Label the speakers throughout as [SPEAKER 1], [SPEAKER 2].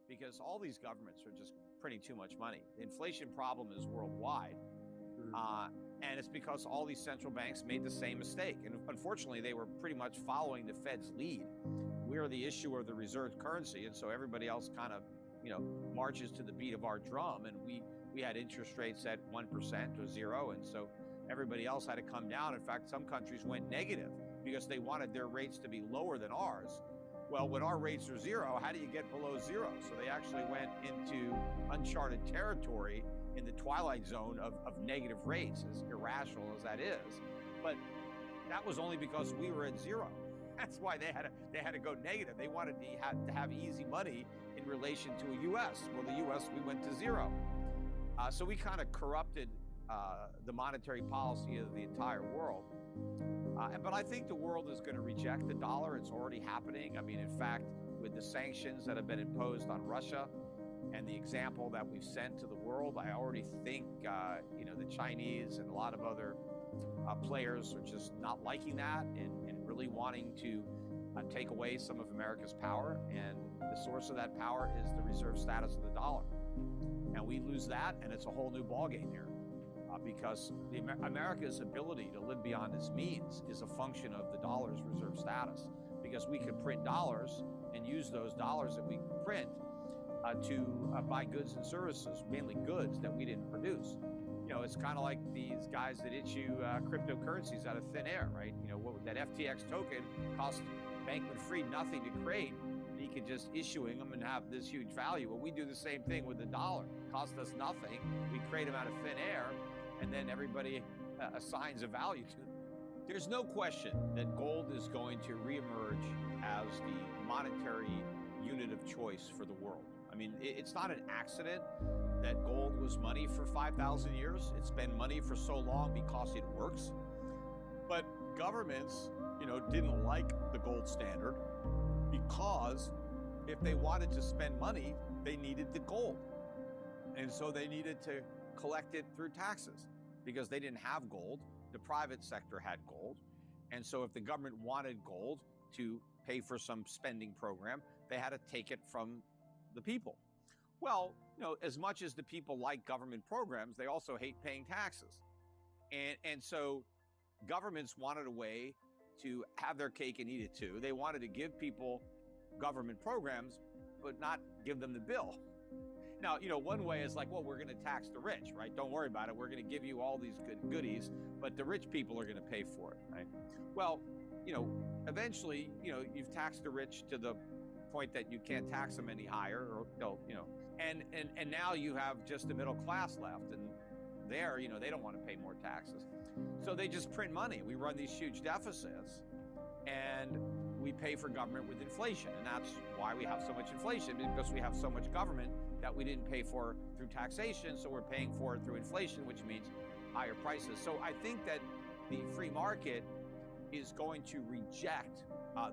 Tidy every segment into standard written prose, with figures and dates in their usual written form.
[SPEAKER 1] because all these governments are just printing too much money. The inflation problem is worldwide. And it's because all these central banks made the same mistake. And unfortunately, they were pretty much following the Fed's lead. We're the issuer of the reserve currency. And so everybody else kind of, marches to the beat of our drum. And we had interest rates at 1% or 0. And so everybody else had to come down. In fact, some countries went negative because they wanted their rates to be lower than ours. Well, when our rates are 0, how do you get below 0? So they actually went into uncharted territory in the twilight zone of negative rates, as irrational as that is. But that was only because we were at 0. That's why they had to go negative. They wanted to have easy money in relation to a U.S. Well, the U.S., we went to 0. So we kind of corrupted the monetary policy of the entire world. But I think the world is going to reject the dollar. It's already happening. I mean, in fact, with the sanctions that have been imposed on Russia and the example that we've sent to the world, I already think, the Chinese and a lot of other players are just not liking that and really wanting to take away some of America's power. And the source of that power is the reserve status of the dollar. And we lose that, and it's a whole new ballgame here. Because America's ability to live beyond its means is a function of the dollar's reserve status. Because we can print dollars and use those dollars that we print to buy goods and services, mainly goods that we didn't produce. It's kind of like these guys that issue cryptocurrencies out of thin air, right? That FTX token cost Bankman-Fried nothing to create. He could just issuing them and have this huge value. Well, we do the same thing with the dollar. It costs us nothing. We create them out of thin air, and then everybody assigns a value to them. There's no question that gold is going to reemerge as the monetary unit of choice for the world. I mean, it's not an accident that gold was money for 5,000 years. It's been money for so long because it works. But governments, didn't like the gold standard because if they wanted to spend money, they needed the gold. And so they needed to collect it through taxes because they didn't have gold. The private sector had gold. And so if the government wanted gold to pay for some spending program, they had to take it from the people. Well, as much as the people like government programs, they also hate paying taxes. And so governments wanted a way to have their cake and eat it too. They wanted to give people government programs, but not give them the bill. Now, one way is like, well, we're going to tax the rich, right? Don't worry about it. We're going to give you all these good goodies, but the rich people are going to pay for it, right? Well, eventually, you've taxed the rich to the point that you can't tax them any higher, or and now you have just the middle class left, and there, they don't want to pay more taxes. So they just print money. We run these huge deficits, and we pay for government with inflation. And that's why we have so much inflation, because we have so much government that we didn't pay for through taxation. So we're paying for it through inflation, which means higher prices. So I think that the free market is going to reject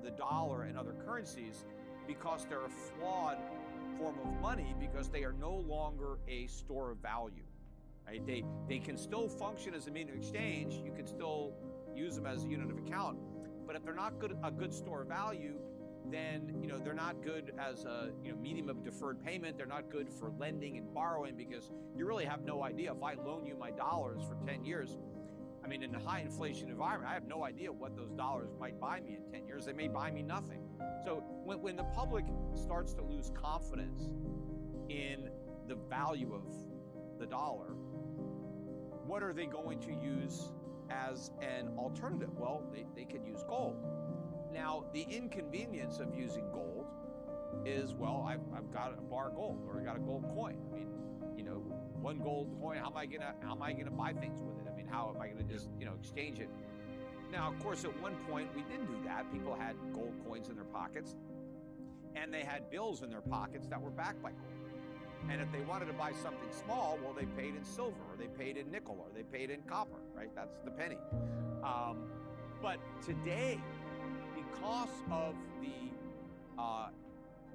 [SPEAKER 1] the dollar and other currencies because they're a flawed form of money, because they are no longer a store of value. Right? They can still function as a means of exchange. You can still use them as a unit of account. But if they're not a good store of value, then they're not good as a medium of deferred payment. They're not good for lending and borrowing, because you really have no idea. If I loan you my dollars for 10 years, I mean, in a high inflation environment, I have no idea what those dollars might buy me in 10 years. They may buy me nothing. So when the public starts to lose confidence in the value of the dollar, what are they going to use as an alternative? Well, they could use gold. Now, the inconvenience of using gold is, well, I've got a bar of gold, or I got a gold coin. I mean, one gold coin, how am I gonna buy things with it? I mean, how am I gonna just, exchange it? Now, of course, at one point we did do that. People had gold coins in their pockets, and they had bills in their pockets that were backed by gold. And if they wanted to buy something small, well, they paid in silver, or they paid in nickel, or they paid in copper, right? That's the penny. But today, because of the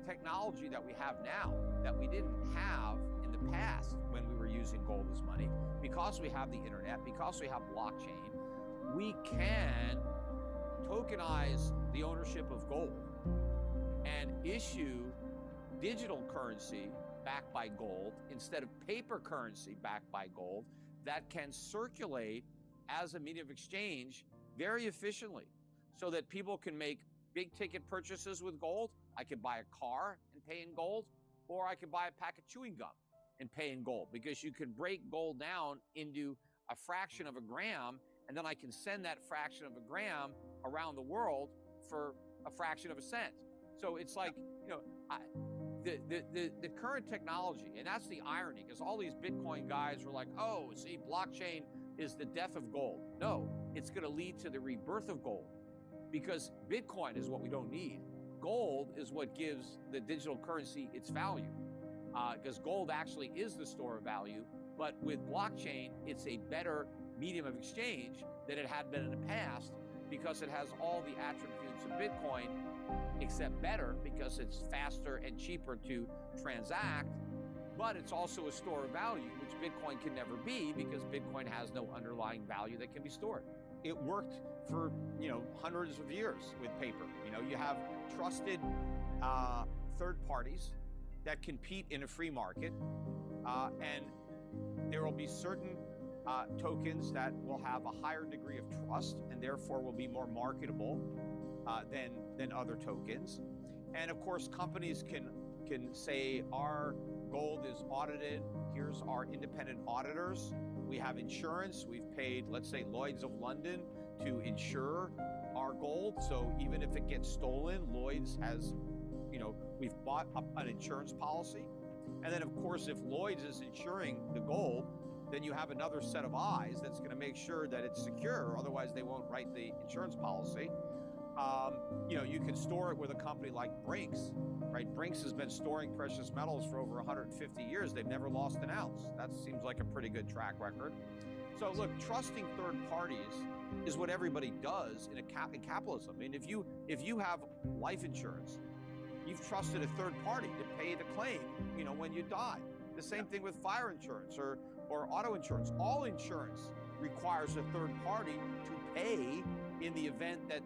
[SPEAKER 1] technology that we have now, that we didn't have in the past when we were using gold as money, because we have the internet, because we have blockchain, we can tokenize the ownership of gold and issue digital currency backed by gold instead of paper currency backed by gold that can circulate as a medium of exchange very efficiently so that people can make big ticket purchases with gold. I could buy a car and pay in gold, or I could buy a pack of chewing gum and pay in gold, because you could break gold down into a fraction of a gram, and then I can send that fraction of a gram around the world for a fraction of a cent. So it's like, the current technology, and that's the irony, because all these Bitcoin guys were like, oh, see, blockchain is the death of gold. No, it's going to lead to the rebirth of gold, because Bitcoin is what we don't need. Gold is what gives the digital currency its value, because gold actually is the store of value. But with blockchain, it's a better medium of exchange than it had been in the past, because it has all the attributes of Bitcoin, except better, because it's faster and cheaper to transact. But it's also a store of value, which Bitcoin can never be, because Bitcoin has no underlying value that can be stored. It worked for, hundreds of years with paper. You have trusted third parties that compete in a free market, and there will be certain tokens that will have a higher degree of trust and therefore will be more marketable than other tokens. And of course, companies can say our gold is audited. Here's our independent auditors. We have insurance. We've paid, let's say, Lloyd's of London to insure our gold. So even if it gets stolen, Lloyd's has, we've bought an insurance policy. And then, of course, if Lloyd's is insuring the gold, then you have another set of eyes that's going to make sure that it's secure. Otherwise, they won't write the insurance policy. You can store it with a company like Brinks, right? Brinks has been storing precious metals for over 150 years. They've never lost an ounce. That seems like a pretty good track record. So look, trusting third parties is what everybody does in capitalism. I mean, if you have life insurance, you've trusted a third party to pay the claim, when you die. The same thing with fire insurance or auto insurance. All insurance requires a third party to pay in the event that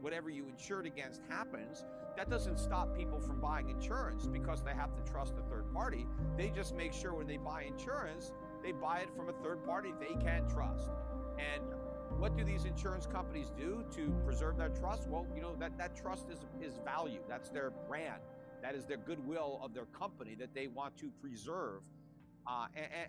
[SPEAKER 1] whatever you insured against happens. That doesn't stop people from buying insurance because they have to trust a third party. They just make sure when they buy insurance, they buy it from a third party they can trust. And what do these insurance companies do to preserve that trust? Well, that trust is value. That's their brand. That is their goodwill of their company that they want to preserve.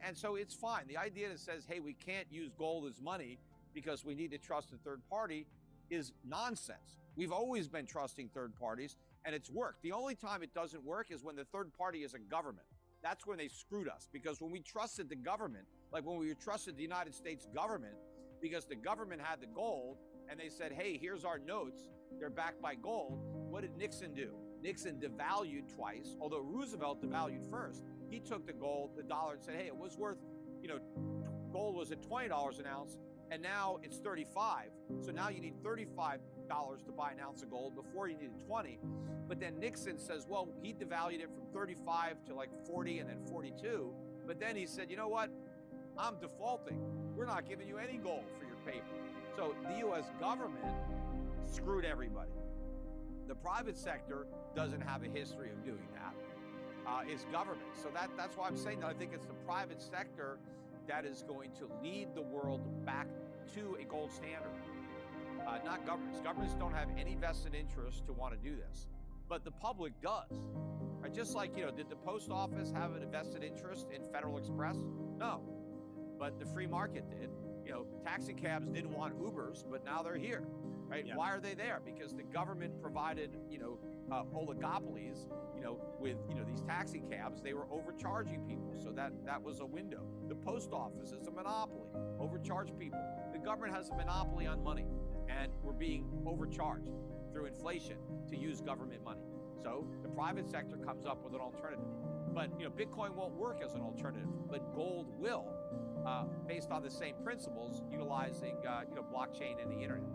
[SPEAKER 1] And so it's fine. The idea that says, hey, we can't use gold as money because we need to trust a third party is nonsense. We've always been trusting third parties, and it's worked. The only time it doesn't work is when the third party is a government. That's when they screwed us, because when we trusted the government, like when we trusted the United States government, because the government had the gold and they said, hey, here's our notes, they're backed by gold. What did Nixon do? Nixon devalued twice, although Roosevelt devalued first. He took the gold, the dollar, and said, hey, it was worth, gold was at $20 an ounce, and now it's 35. So now you need $35 to buy an ounce of gold. Before you needed 20. But then Nixon says, well, he devalued it from 35 to like 40 and then 42. But then he said, you know what? I'm defaulting. We're not giving you any gold for your paper. So the U.S. government screwed everybody. The private sector doesn't have a history of doing that. It's government. So that's why I'm saying that I think it's the private sector that is going to lead the world back to a gold standard, not governments. Governments don't have any vested interest to want to do this, but the public does. Right? Just like, did the post office have a vested interest in Federal Express? No, but the free market did. Taxi cabs didn't want Ubers, but now they're here, right? Yeah. Why are they there? Because the government provided, oligopolies, with, these taxi cabs. They were overcharging people, so that was a window. The post office is a monopoly, overcharge people. The government has a monopoly on money, and we're being overcharged through inflation to use government money. So the private sector comes up with an alternative. But, Bitcoin won't work as an alternative, but gold will, based on the same principles, utilizing, blockchain and the internet.